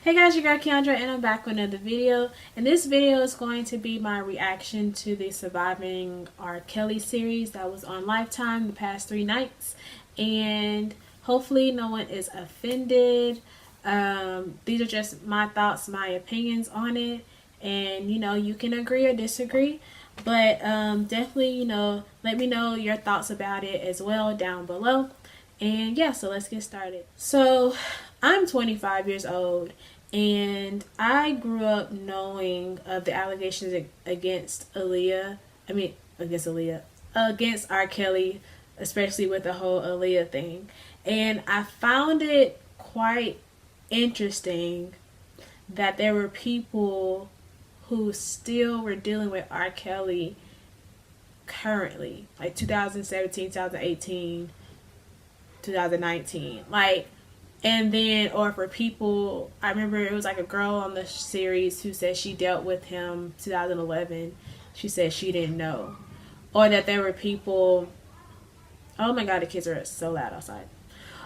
Hey guys, your girl Keandra, and I'm back with another video. And this video is going to be my reaction to the Surviving R. Kelly series that was on Lifetime the past 3 nights. And hopefully no one is offended. These are just my thoughts, my opinions on it. And you can agree or disagree. But definitely, let me know your thoughts about it as well down below. And yeah, so let's get started. So I'm 25 years old, and I grew up knowing of the allegations against against R. Kelly, especially with the whole Aaliyah thing. And I found it quite interesting that there were people who still were dealing with R. Kelly currently, like 2017, 2018, 2019. And then, or for people, I remember it was like a girl on the series who said she dealt with him 2011. She said she didn't know. Or that there were people, oh my god, the kids are so loud outside.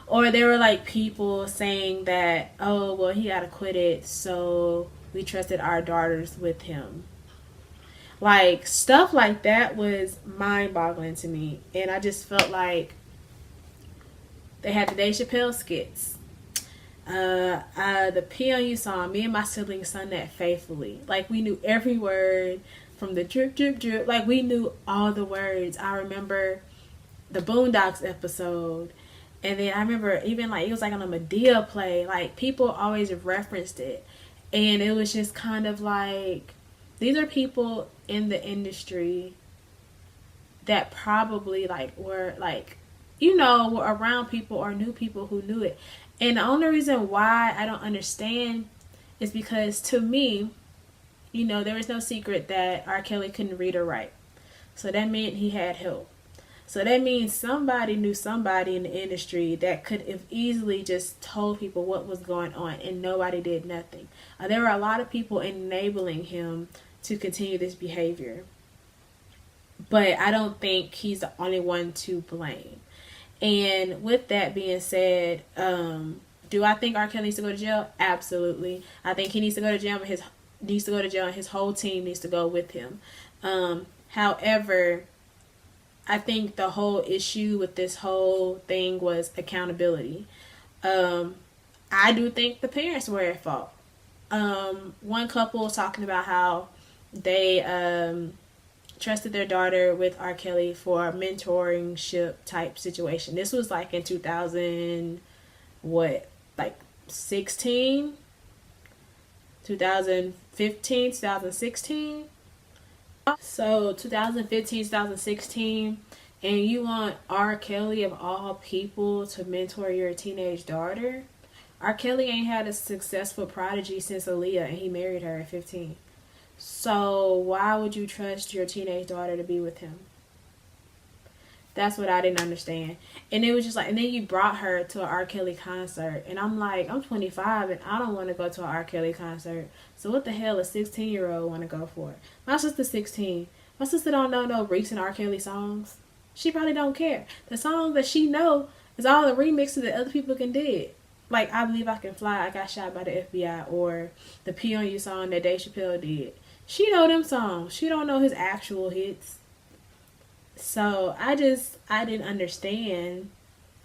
Or there were like people saying that, oh, well, he got acquitted, so we trusted our daughters with him. Like, stuff like that was mind-boggling to me. And I just felt like they had the Dave Chappelle skits. The P on You song, me and my siblings sung that faithfully. Like, we knew every word from the drip, drip, drip. Like, we knew all the words. I remember the Boondocks episode. And then I remember even like, it was like on a Madea play. Like, people always referenced it. And it was just kind of like, these are people in the industry that probably were around people or knew people who knew it. And the only reason why I don't understand is because, to me, there was no secret that R. Kelly couldn't read or write. So that meant he had help. So that means somebody knew somebody in the industry that could have easily just told people what was going on, and nobody did nothing. There were a lot of people enabling him to continue this behavior. But I don't think he's the only one to blame. And with that being said, do I think R. Kelly needs to go to jail? Absolutely. I think he needs to go to jail, and his whole team needs to go with him. However, I think the whole issue with this whole thing was accountability. I do think the parents were at fault. One couple was talking about how they trusted their daughter with R. Kelly for a mentorship type situation. This was like in 16, 2015, 2016. So 2015, 2016, and you want R. Kelly of all people to mentor your teenage daughter? R. Kelly ain't had a successful prodigy since Aaliyah, and he married her at 15. So why would you trust your teenage daughter to be with him? That's what I didn't understand. And it was just like, and then you brought her to an R. Kelly concert. And I'm like, I'm 25 and I don't want to go to an R. Kelly concert. So what the hell a 16-year-old want to go for? My sister's 16. My sister don't know no recent R. Kelly songs. She probably don't care. The songs that she know is all the remixes that other people can did. Like, I Believe I Can Fly, I Got Shot by the FBI, or the P on You song that Dave Chappelle did. She know them songs. She don't know his actual hits. So I didn't understand.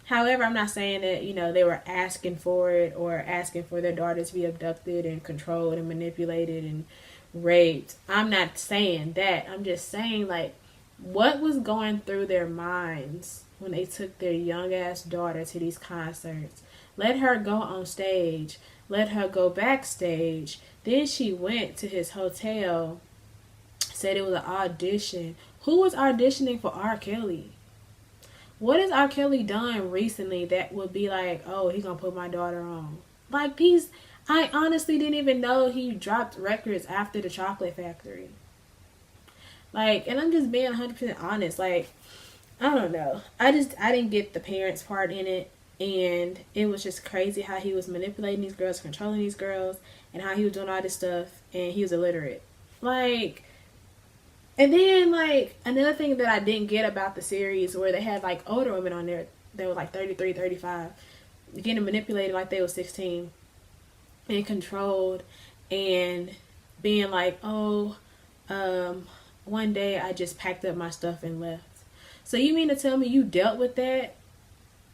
However, I'm not saying that, they were asking for it or asking for their daughters to be abducted and controlled and manipulated and raped. I'm not saying that. I'm just saying, like, what was going through their minds when they took their young ass daughter to these concerts. Let her go on stage. Let her go backstage. Then she went to his hotel, said it was an audition. Who was auditioning for R. Kelly? What has R. Kelly done recently that would be like, oh, he gonna put my daughter on? Like, I honestly didn't even know he dropped records after the Chocolate Factory. Like, and I'm just being 100% honest. Like, I don't know. I didn't get the parents part in it. And it was just crazy how he was manipulating these girls, controlling these girls, and how he was doing all this stuff, and he was illiterate. Like, and then, like, another thing that I didn't get about the series, where they had, like, older women on there, they were, like, 33, 35, getting manipulated like they were 16. and controlled, and being like, oh, one day I just packed up my stuff and left. So you mean to tell me you dealt with that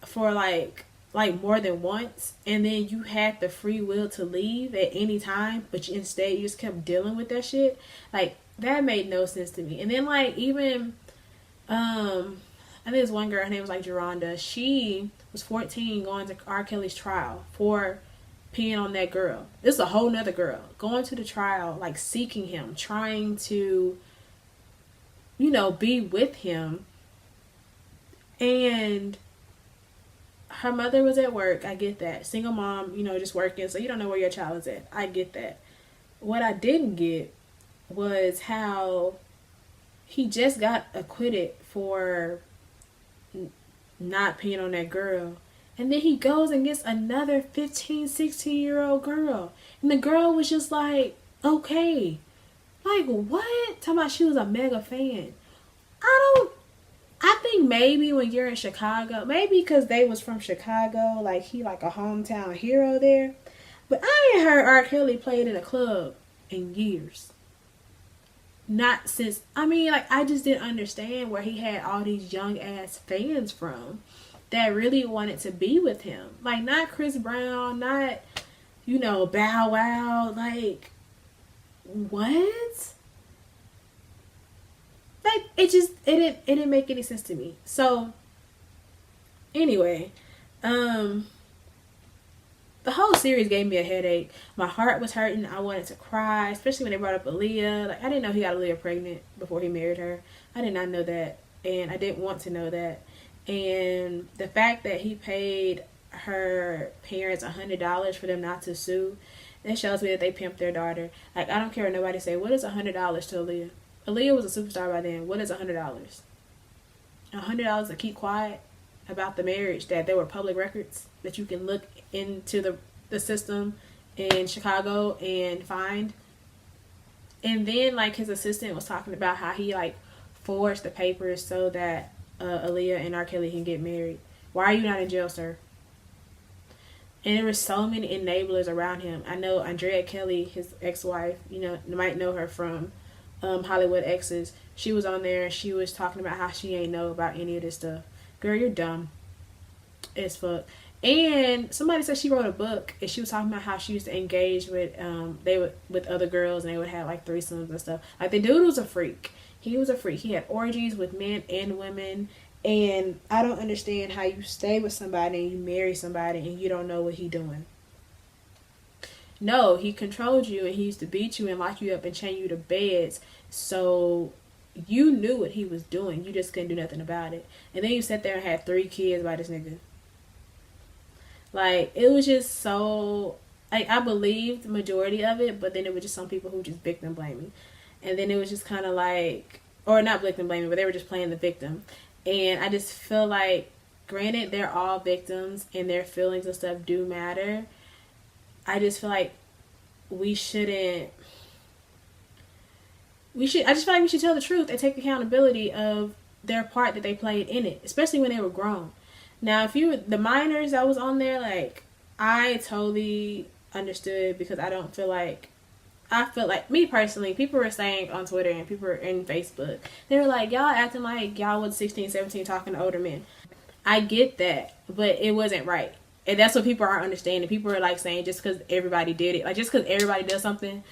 for like more than once, and then you had the free will to leave at any time, but instead you just kept dealing with that shit? Like, that made no sense to me. And then like, even I think there's one girl, her name was like Geronda. She was 14 going to R. Kelly's trial for peeing on that girl. This is a whole nother girl going to the trial, like seeking him, trying to, you know, be with him. And her mother was at work. I get that. Single mom, you know, just working, so you don't know where your child is at. I get that. What I didn't get was how he just got acquitted for not peeing on that girl. And then he goes and gets another 15, 16-year-old girl. And the girl was just like, okay. Like, what? Talking about she was a mega fan. I think maybe when you're in Chicago, maybe because they was from Chicago, like he like a hometown hero there. But I ain't heard R. Kelly played in a club in years. Not since, I mean, like, I just didn't understand where he had all these young ass fans from that really wanted to be with him. Like, not Chris Brown, not, you know, Bow Wow. Like, what? Like, it didn't make any sense to me. So anyway, the whole series gave me a headache. My heart was hurting. I wanted to cry, especially when they brought up Aaliyah. Like, I didn't know he got Aaliyah pregnant before he married her. I did not know that, and I didn't want to know that. And the fact that he paid her parents $100 for them not to sue, that shows me that they pimped their daughter. Like, I don't care what nobody say. What is $100 to Aaliyah? Aaliyah was a superstar by then. What is $100? $100 to keep quiet about the marriage, that there were public records that you can look into the system in Chicago and find. And then like his assistant was talking about how he like forged the papers so that Aaliyah and R. Kelly can get married. Why are you not in jail, sir? And there were so many enablers around him. I know Andrea Kelly, his ex-wife, you know, you might know her from Hollywood Exes. She was on there and she was talking about how she ain't know about any of this stuff. Girl, you're dumb as fuck. And somebody said she wrote a book, and she was talking about how she used to engage with with other girls, and they would have like threesomes and stuff. Like, the dude was a freak. He was a freak. He had orgies with men and women. And I don't understand how you stay with somebody and you marry somebody and you don't know what he doing. No, he controlled you, and he used to beat you and lock you up and chain you to beds. So you knew what he was doing. You just couldn't do nothing about it. And then you sat there and had 3 kids by this nigga. Like, it was just so, like, I believed the majority of it, but then it was just some people who just victim blaming. And then it was just kind of like, or not victim blaming, but they were just playing the victim. And I just feel like, granted, they're all victims and their feelings and stuff do matter. I just feel like I just feel like we should tell the truth and take accountability of their part that they played in it, especially when they were grown. Now, if you were the minors that was on there, like, I totally understood, because I feel like, me personally, people were saying on Twitter and people were in Facebook, they were like, y'all acting like y'all was 16, 17 talking to older men. I get that, but it wasn't right. And that's what people aren't understanding. People are like saying just because everybody did it, like just because everybody does something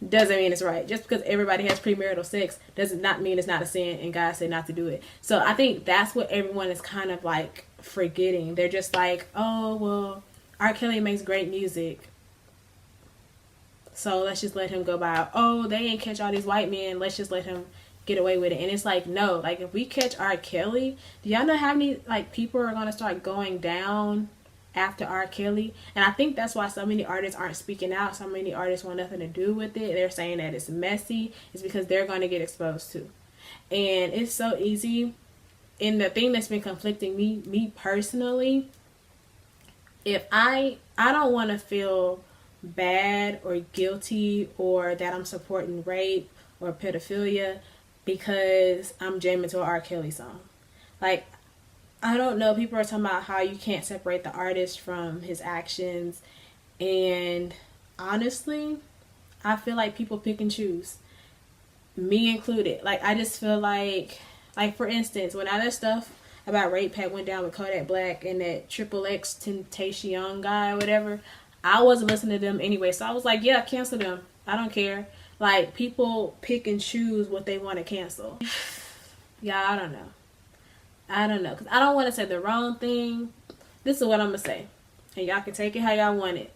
doesn't mean it's right. Just because everybody has premarital sex does not mean it's not a sin and God said not to do it. So I think that's what everyone is kind of like forgetting. They're just like, oh, well, R. Kelly makes great music, so let's just let him go by. Oh, they ain't catch all these white men, let's just let him get away with it. And it's like, no, like, if we catch R. Kelly, do y'all know how many like people are going to start going down after R. Kelly? And I think that's why so many artists aren't speaking out. So many artists want nothing to do with it. They're saying that it's messy. It's because they're going to get exposed too. And it's so easy. And the thing that's been conflicting me personally, if I don't want to feel bad or guilty or that I'm supporting rape or pedophilia because I'm jamming to an R. Kelly song. Like, I don't know, people are talking about how you can't separate the artist from his actions, and honestly, I feel like people pick and choose, me included. Like, I just feel like for instance, when all that stuff about Rape Pack went down with Kodak Black and that Triple X Temptation guy or whatever, I wasn't listening to them anyway. So I was like, yeah, cancel them. I don't care. Like, people pick and choose what they want to cancel. Yeah, I don't know. I don't know. Because I don't want to say the wrong thing. This is what I'm going to say. And y'all can take it how y'all want it.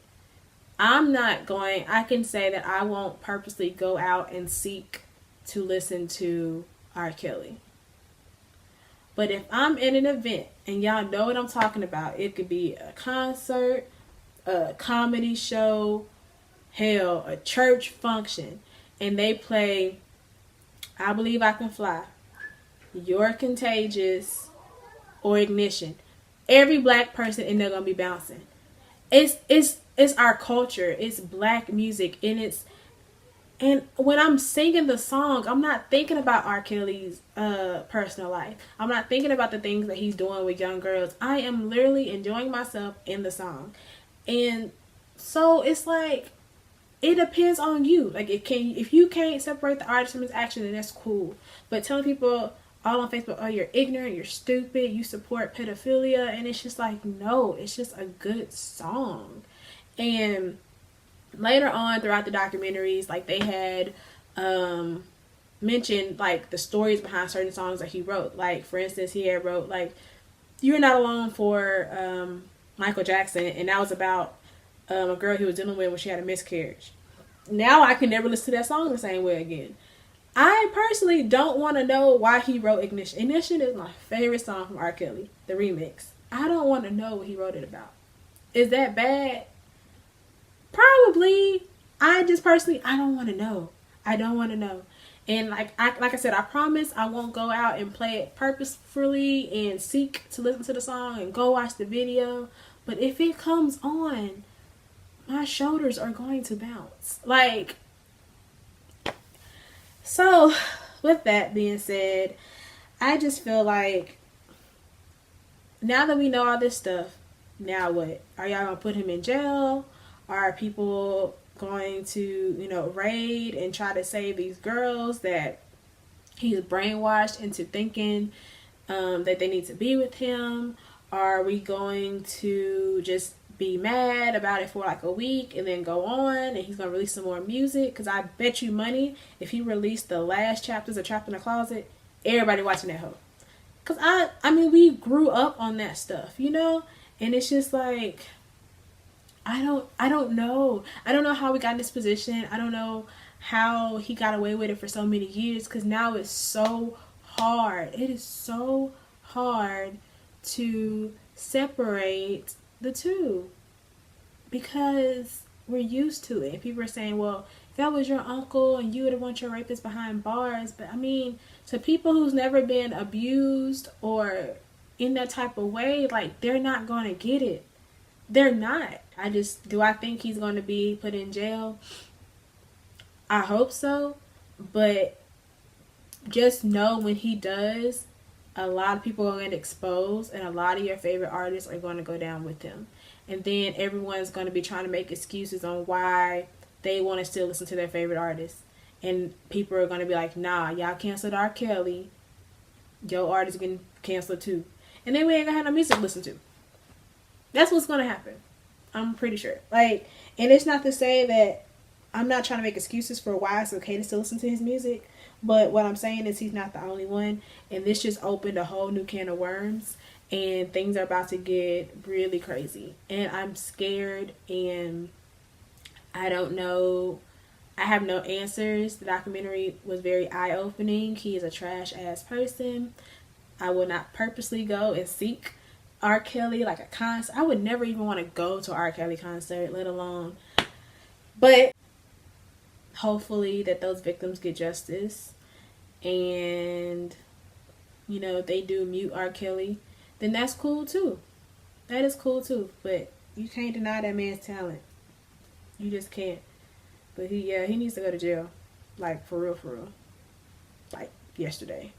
I can say that I won't purposely go out and seek to listen to R. Kelly. But if I'm in an event, and y'all know what I'm talking about, it could be a concert, a comedy show, hell, a church function, and they play I Believe I Can Fly, You're Contagious, or Ignition, every black person in there gonna be bouncing. It's our culture. It's black music, and when I'm singing the song, I'm not thinking about R. Kelly's personal life. I'm not thinking about the things that he's doing with young girls. I am literally enjoying myself in the song. And so it's like, it depends on you. Like, if you can't separate the artist from his action, then that's cool. But telling people all on Facebook, oh, you're ignorant, you're stupid, you support pedophilia, and it's just like, no, it's just a good song. And later on throughout the documentaries, like, they had mentioned like the stories behind certain songs that he wrote. Like, for instance, he had wrote like You're Not Alone for Michael Jackson, and that was about a girl he was dealing with when she had a miscarriage. Now I can never listen to that song the same way again. I personally don't want to know why he wrote Ignition. Ignition is my favorite song from R. Kelly, the remix. I don't want to know what he wrote it about. Is that bad? Probably. I just personally, I don't want to know. I don't want to know. And like I said, I promise I won't go out and play it purposefully and seek to listen to the song and go watch the video. But if it comes on, my shoulders are going to bounce. Like, so with that being said, I just feel like now that we know all this stuff, now what? Are y'all gonna put him in jail? Are people going to, raid and try to save these girls that he's brainwashed into thinking that they need to be with him? Are we going to just be mad about it for like a week and then go on and he's going to release some more music? Because I bet you money, if he released the last chapters of Trapped in the Closet, everybody watching that hoe. Because I mean, we grew up on that stuff, and it's just like, I don't know. I don't know how we got in this position. I don't know how he got away with it for so many years, because now it's so hard. It is so hard to separate the two because we're used to it. People are saying, well, if that was your uncle and you would have want your rapist behind bars. But I mean, to people who's never been abused or in that type of way, like, they're not going to get it. They're not. Do I think he's going to be put in jail? I hope so. But just know when he does, a lot of people are going to get exposed and a lot of your favorite artists are going to go down with him. And then everyone's going to be trying to make excuses on why they want to still listen to their favorite artists. And people are going to be like, nah, y'all canceled R. Kelly. Your artist getting canceled too. And then we ain't going to have no music to listen to. That's what's going to happen. I'm pretty sure. Like, and it's not to say that I'm not trying to make excuses for why it's okay to still listen to his music. But what I'm saying is he's not the only one. And this just opened a whole new can of worms. And things are about to get really crazy. And I'm scared. And I don't know. I have no answers. The documentary was very eye-opening. He is a trash-ass person. I will not purposely go and seek R. Kelly, like a concert. I would never even want to go to an R. Kelly concert, let alone. But hopefully that those victims get justice. And, if they do mute R. Kelly, then that's cool too. That is cool too. But you can't deny that man's talent. You just can't. But he needs to go to jail. Like, for real. Like, yesterday.